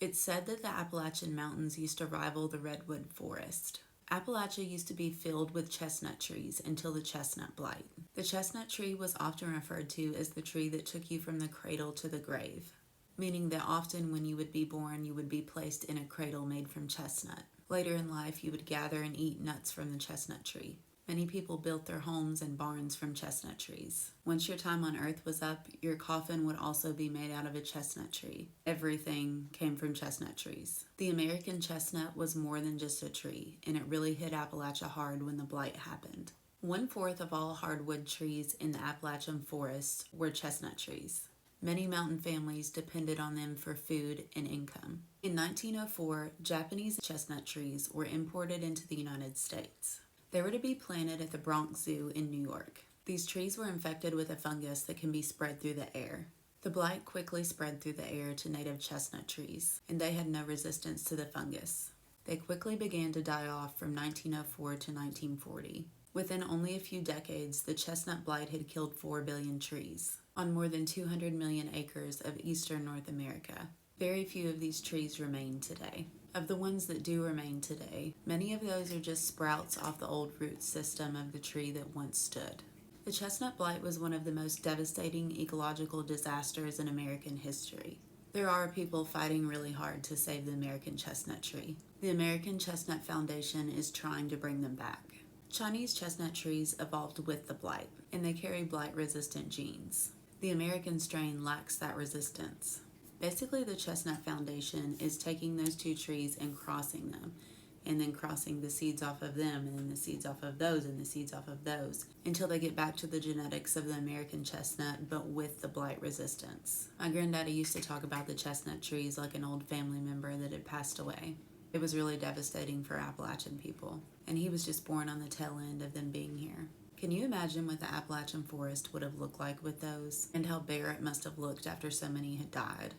It's said that the Appalachian Mountains used to rival the redwood forest. Appalachia used to be filled with chestnut trees until the chestnut blight. The chestnut tree was often referred to as the tree that took you from the cradle to the grave, meaning that often when you would be born, you would be placed in a cradle made from chestnut. Later in life, you would gather and eat nuts from the chestnut tree. Many people built their homes and barns from chestnut trees. Once your time on earth was up, your coffin would also be made out of a chestnut tree. Everything came from chestnut trees. The American chestnut was more than just a tree, and it really hit Appalachia hard when the blight happened. 1/4 of all hardwood trees in the Appalachian forests were chestnut trees. Many mountain families depended on them for food and income. In 1904, Japanese chestnut trees were imported into the United States. They were to be planted at the Bronx Zoo in New York. These trees were infected with a fungus that can be spread through the air. The blight quickly spread through the air to native chestnut trees, and they had no resistance to the fungus. They quickly began to die off from 1904 to 1940. Within only a few decades, the chestnut blight had killed 4 billion trees on more than 200 million acres of eastern North America. Very few of these trees remain today. Of the ones that do remain today, many of those are just sprouts off the old root system of the tree that once stood. The chestnut blight was one of the most devastating ecological disasters in American history. There are people fighting really hard to save the American chestnut tree. The American Chestnut Foundation is trying to bring them back. Chinese chestnut trees evolved with the blight, and they carry blight-resistant genes. The American strain lacks that resistance. Basically, the Chestnut Foundation is taking those two trees and crossing them, and then crossing the seeds off of them, and then the seeds off of those, and the seeds off of those, until they get back to the genetics of the American chestnut, but with the blight resistance. My granddaddy used to talk about the chestnut trees like an old family member that had passed away. It was really devastating for Appalachian people, and he was just born on the tail end of them being here. Can you imagine what the Appalachian forest would have looked like with those, and how bare it must have looked after so many had died?